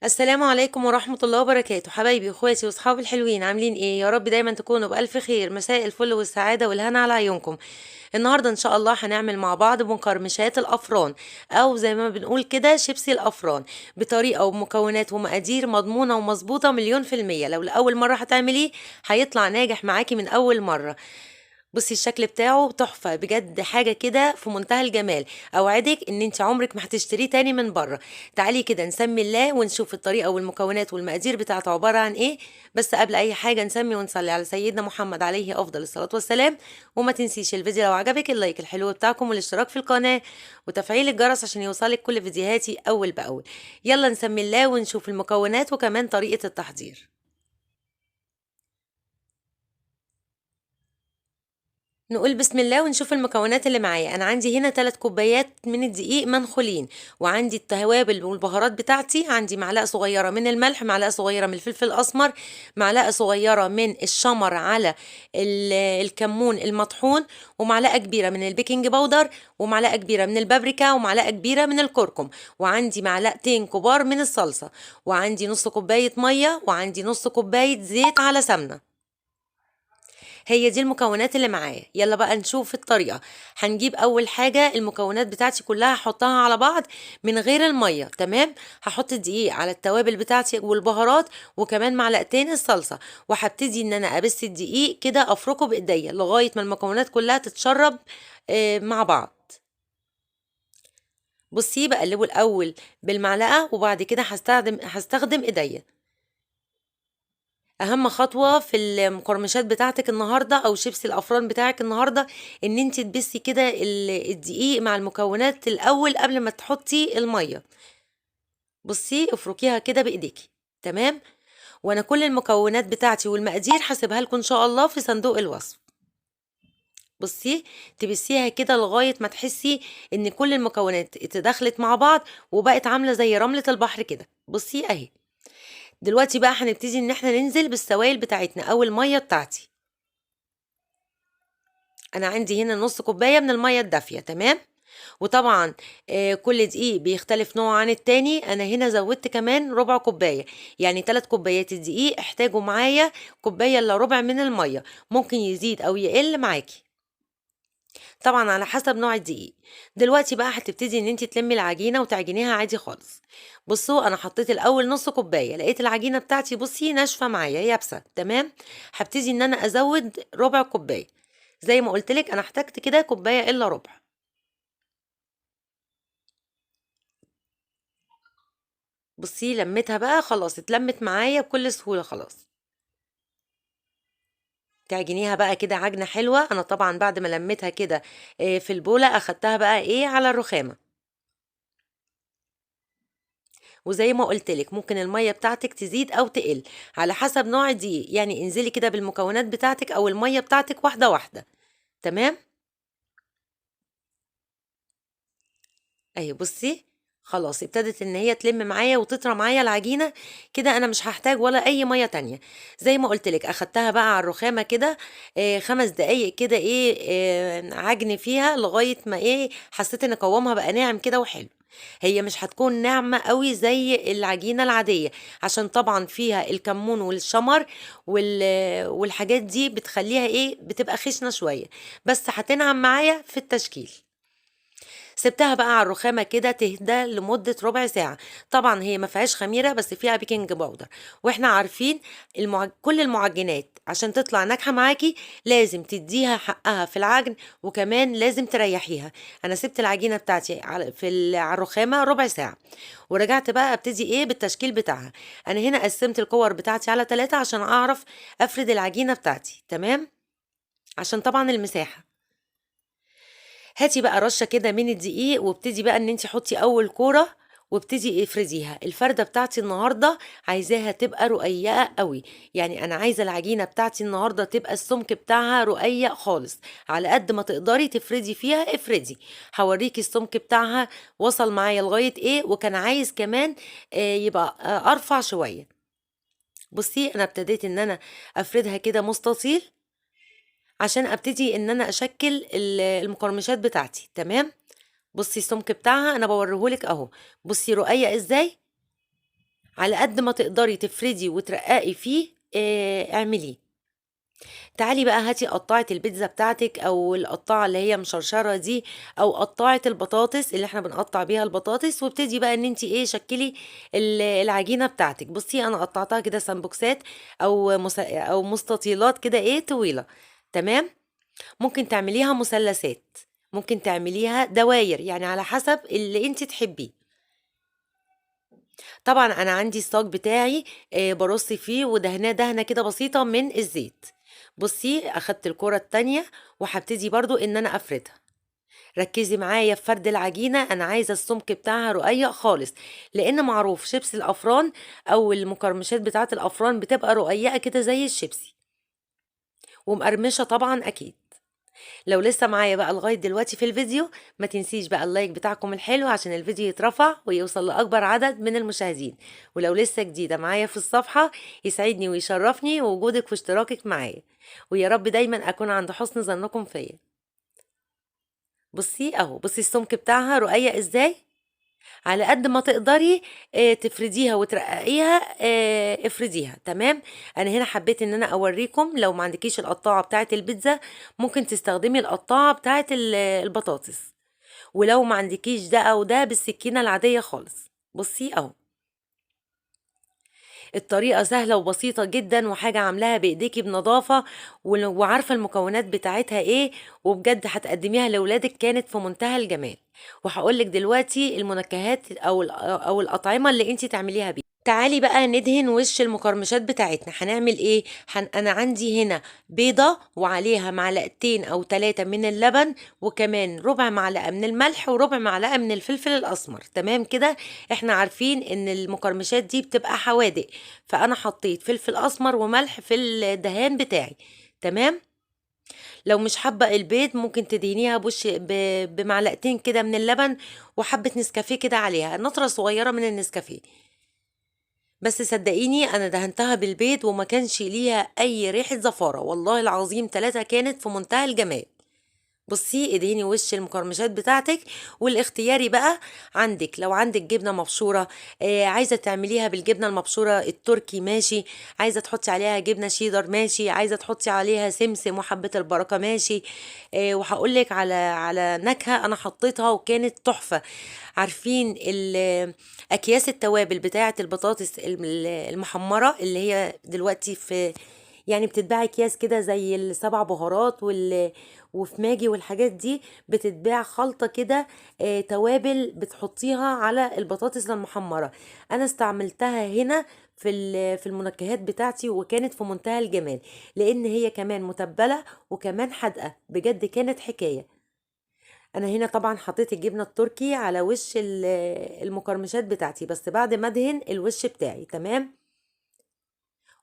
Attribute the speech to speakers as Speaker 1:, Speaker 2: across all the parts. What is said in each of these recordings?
Speaker 1: السلام عليكم ورحمة الله وبركاته، حبايبي واخواتي واصحابي الحلوين، عاملين ايه؟ يا رب دايما تكونوا بألف خير. مساء الفل والسعادة والهنا على عيونكم. النهاردة ان شاء الله هنعمل مع بعض مقرمشات الأفران، او زي ما بنقول كده شيبسي الأفران، بطريقة ومكونات ومقادير مضمونة ومظبوطة مليون في المية. لو لأول مرة هتعمليه هيطلع ناجح معاكي من أول مرة. بصي الشكل بتاعه تحفة بجد، حاجة كده في منتهى الجمال. اوعدك ان انت عمرك ما هتشتريه تاني من بره. تعالي كده نسمي الله ونشوف الطريقة والمكونات والمقادير بتاعته عبارة عن ايه. بس قبل اي حاجة نسمي ونصلي على سيدنا محمد عليه افضل الصلاة والسلام. وما تنسيش الفيديو لو عجبك اللايك الحلو بتاعكم والاشتراك في القناة وتفعيل الجرس عشان يوصلك كل فيديوهاتي اول باول. يلا نسمي الله ونشوف المكونات وكمان طريقة التحضير. نقول بسم الله ونشوف المكونات اللي معايا. انا عندي هنا 3 كوبايات من الدقيق منخولين، وعندي التوابل والبهارات بتاعتي. عندي معلقه صغيره من الملح، معلقه صغيره من الفلفل الاسمر، معلقه صغيره من الشمر على الكمون المطحون، ومعلقه كبيره من البيكنج باودر، ومعلقه كبيره من البابريكا، ومعلقه كبيره من الكركم، وعندي معلقتين كبار من الصلصه، وعندي نص كوبايه ميه، وعندي نص كوبايه زيت على سمنه. هي دي المكونات اللي معايا. يلا بقى نشوف الطريقة. هنجيب اول حاجة المكونات بتاعتي كلها هحطها على بعض من غير المية، تمام. هحط الدقيق على التوابل بتاعتي والبهارات وكمان معلقتين الصلصة، وهبتدي ان انا ابس الدقيق كده افركه بايديا لغاية ما المكونات كلها تتشرب مع بعض. بصي بقلبه الاول بالمعلقة وبعد كده هستخدم ايديا. اهم خطوه في المقرمشات بتاعتك النهارده او شيبسي الافران بتاعك النهارده ان انت تبسي كده الدقيق مع المكونات الاول قبل ما تحطي الميه. بصي افركيها كده بايديكي، تمام. وانا كل المكونات بتاعتي والمقادير هسيبها لكم ان شاء الله في صندوق الوصف. بصي تبسيها كده لغايه ما تحسي ان كل المكونات اتدخلت مع بعض وبقت عامله زي رمله البحر كده. بصي اهي. دلوقتي بقى هنبتدي ان احنا ننزل بالسوائل بتاعتنا او الميه بتاعتي. انا عندي هنا نص كوبايه من الميه الدافيه، تمام. وطبعا كل دقيق بيختلف نوع عن التاني. انا هنا زودت كمان ربع كوبايه، يعني 3 كوبايات الدقيق احتاجوا معايا كوبايه الا ربع من الميه. ممكن يزيد او يقل معاكي طبعا على حسب نوع الدقيق. دلوقتي بقى هتبتدي ان انت تلمي العجينه وتعجنيها عادي خالص. بصوا انا حطيت الاول نص كوبايه، لقيت العجينه بتاعتي بصي ناشفه معايا يابسه، تمام. هبتدي ان انا ازود ربع كوبايه. زي ما قلت لك انا احتجت كده كوبايه الا ربع. بصي لميتها بقى خلاص، اتلمت معايا بكل سهوله خلاص. تعجنيها بقى كده عجنه حلوه. انا طبعا بعد ما لميتها كده في البوله اخدتها بقى ايه على الرخامه. وزي ما قلت لك ممكن الميه بتاعتك تزيد او تقل على حسب نوع الدقيق، يعني انزلي كده بالمكونات بتاعتك او الميه بتاعتك واحده واحده، تمام. اهي بصي خلاص ابتدت ان هي تلم معايا وتطرى معايا العجينه كده. انا مش هحتاج ولا اي ميه تانية. زي ما قلت لك اخدتها بقى على الرخامه كده 5 دقايق كده ايه عجن فيها لغايه ما ايه حسيت ان قوامها بقى ناعم كده وحلو. هي مش هتكون ناعمه قوي زي العجينه العاديه، عشان طبعا فيها الكمون والشمر والحاجات دي بتخليها ايه بتبقى خشنه شويه، بس هتنعم معايا في التشكيل. سبتها بقى على الرخامه كده تهدى لمده ربع ساعه. طبعا هي ما فيهاش خميره بس فيها بيكنج باودر. واحنا عارفين كل المعجنات عشان تطلع ناجحه معاكي لازم تديها حقها في العجن، وكمان لازم تريحيها. انا سبت العجينه بتاعتي على الرخامه ربع ساعه، ورجعت بقى ابتدي ايه بالتشكيل بتاعها. انا هنا قسمت الكور بتاعتي على 3 عشان اعرف افرد العجينه بتاعتي، تمام، عشان طبعا المساحه. هاتي بقى رشه كده من الدقيق وابتدي بقى ان انت حطي اول كوره وابتدي افرديها. الفرده بتاعتي النهارده عايزاها تبقى رقيقه قوي، يعني انا عايزه العجينه بتاعتي النهارده تبقى السمك بتاعها رقيق خالص. على قد ما تقدري تفردي فيها افردي. هوريكي السمك بتاعها وصل معايا لغايه ايه، وكان عايز كمان يبقى ارفع شويه. بصي انا ابتديت ان انا افردها كده مستطيل عشان ابتدي ان انا اشكل المقرمشات بتاعتي. تمام. بصي السمك بتاعها انا بوريهولك اهو. بصي رقيق ازاي، على قد ما تقدري تفردي وترققي فيه اعمليه. تعالي بقى هاتي قطاعة البيتزا بتاعتك او القطاعة اللي هي مشرشرة دي، او قطاعة البطاطس اللي احنا بنقطع بيها البطاطس، وابتدي بقى ان انت ايه شكلي العجينة بتاعتك. بصي انا قطعتها كده سمبوكسات او مستطيلات كده ايه طويلة. تمام. ممكن تعمليها مثلثات، ممكن تعمليها دواير، يعني على حسب اللي انت تحبيه. طبعا انا عندي الصاج بتاعي برص فيه ودهناه دهنه كده بسيطه من الزيت. بصي اخدت الكره التانية وهبتدي برضو ان انا افردها. ركزي معايا في فرد العجينه، انا عايزه السمك بتاعها رقيق خالص، لان معروف شيبس الافران او المقرمشات بتاعه الافران بتبقى رقيقه كده زي الشيبسي، ومقرمشه طبعا اكيد. لو لسه معايا بقى لغاية دلوقتي في الفيديو، ما تنسيش بقى اللايك بتاعكم الحلو عشان الفيديو يترفع ويوصل لأكبر عدد من المشاهدين. ولو لسه جديدة معايا في الصفحة، يسعدني ويشرفني وجودك واشتراكك معايا، ويا رب دايما أكون عند حسن ظنكم فيا. بصي اهو، بصي السمك بتاعها رقيق ازاي، على قد ما تقدري تفرديها وترققيها افرديها. تمام. انا هنا حبيت ان انا اوريكم، لو ما عندكيش القطاعه بتاعه البيتزا ممكن تستخدمي القطاعه بتاعه البطاطس، ولو ما عندكيش ده او ده بالسكينه العاديه خالص. بصي اهو، الطريقة سهلة وبسيطة جدا، وحاجة عاملاها بإيديكي بنظافة، وعارفة المكونات بتاعتها ايه، وبجد هتقدميها لولادك كانت في منتهى الجمال. وهقولك دلوقتي المنكهات او الأطعمة اللي انتي تعمليها بيها. تعالي بقى ندهن وش المقرمشات بتاعتنا. هنعمل ايه؟ انا عندي هنا بيضة وعليها معلقتين او 3 من اللبن، وكمان ربع معلقة من الملح وربع معلقة من الفلفل الاسمر. تمام كده. احنا عارفين ان المقرمشات دي بتبقى حوادق، فانا حطيت فلفل اسمر وملح في الدهان بتاعي. تمام. لو مش حابة البيض ممكن تدهنيها بمعلقتين كده من اللبن، وحبة نسكافيه كده عليها، نطرة صغيرة من النسكافيه. بس صدقيني انا دهنتها بالبيض وما كانش ليها اي ريحة زفارة، والله العظيم 3 كانت في منتهى الجمال. بصي ادهني وش المقرمشات بتاعتك، والاختياري بقى عندك. لو عندك جبنه مبشوره عايزه تعمليها بالجبنه المبشوره التركي ماشي، عايزه تحطي عليها جبنه شيدر ماشي، عايزه تحطي عليها سمسم وحبه البركه ماشي. وهقول لك على نكهه انا حطيتها وكانت تحفه. عارفين اكياس التوابل بتاعه البطاطس المحمره اللي هي دلوقتي في، يعني بتتباع اكياس كده زي السبع بهارات وفي ماجي والحاجات دي، بتتباع خلطة كده توابل بتحطيها على البطاطس المحمرة. انا استعملتها هنا في المنكهات بتاعتي، وكانت في منتهى الجمال، لان هي كمان متبلة وكمان حادقة، بجد كانت حكاية. انا هنا طبعا حطيت الجبنة التركي على وش المقرمشات بتاعتي، بس بعد ما ادهن الوش بتاعي. تمام.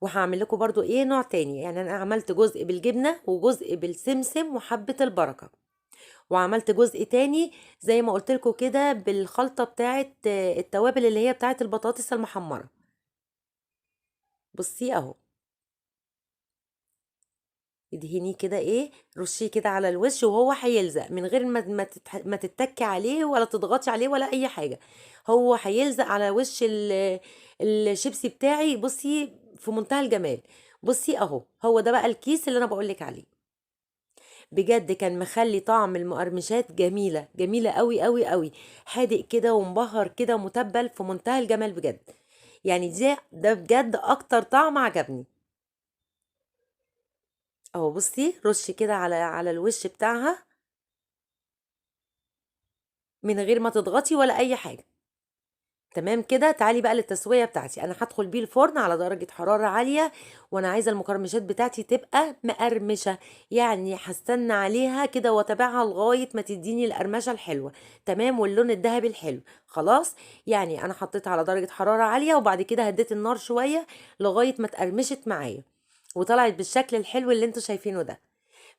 Speaker 1: وهعمل لكم برضو ايه نوع تاني، يعني انا عملت جزء بالجبنة وجزء بالسمسم وحبة البركة، وعملت جزء تاني زي ما قلت لكم كده بالخلطة بتاعت التوابل اللي هي بتاعت البطاطس المحمرة. بصي اهو، ادهنيه كده ايه، رشيه كده على الوش وهو هيلزق من غير ما تتكي عليه ولا تضغطي عليه ولا اي حاجة. هو هيلزق على وش الشيبسي بتاعي. بصي في منتهى الجمال. بصي اهو، هو ده بقى الكيس اللي انا بقولك عليه. بجد كان مخلي طعم المقرمشات جميلة جميلة قوي قوي قوي، حادق كده ومبهر كده متبل في منتهى الجمال بجد. يعني ده بجد اكتر طعم عجبني. اهو بصي رش كده على الوش بتاعها من غير ما تضغطي ولا اي حاجة. تمام كده. تعالي بقى للتسويه بتاعتي. انا هدخل بيه الفرن على درجه حراره عاليه، وانا عايزه المقرمشات بتاعتي تبقى مقرمشه، يعني هستنى عليها كده واتابعها لغايه ما تديني القرمشه الحلوه. تمام. واللون الذهبي الحلو خلاص. يعني انا حطيتها على درجه حراره عاليه، وبعد كده هديت النار شويه لغايه ما اتقرمشت معايا، وطلعت بالشكل الحلو اللي انتوا شايفينه ده.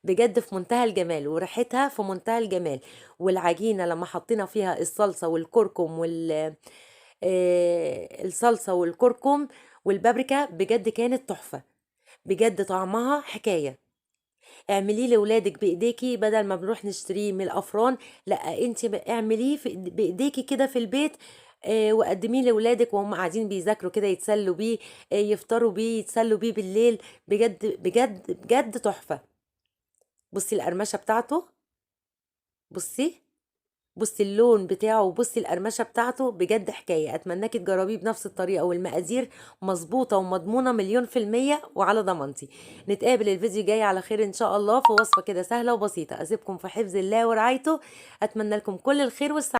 Speaker 1: بجد في منتهى الجمال، وريحتها في منتهى الجمال. والعجينه لما حطينا فيها الصلصه والكركم الصلصة والكركم والبابريكا، بجد كانت تحفة، بجد طعمها حكاية. اعمليه لاولادك بايديكي بدل ما بنروح نشتريه من الافران. لا، انت اعمليه بايديكي كده في البيت. وقدميه لاولادك وهم قاعدين بيذاكروا كده، يتسلوا بيه، يفطروا بيه، يتسلوا بيه بالليل. بجد بجد بجد تحفة. بصي القرمشة بتاعته، بصي، بصي اللون بتاعه، وبصي القرمشة بتاعته، بجد حكاية. اتمناكي تجربيه بنفس الطريقة، والمقادير مظبوطة ومضمونة 100% وعلى ضمانتي. نتقابل الفيديو جاي على خير ان شاء الله، في وصفة كده سهلة وبسيطة. اسيبكم في حفظ الله ورعايته. اتمنى لكم كل الخير والسعادة.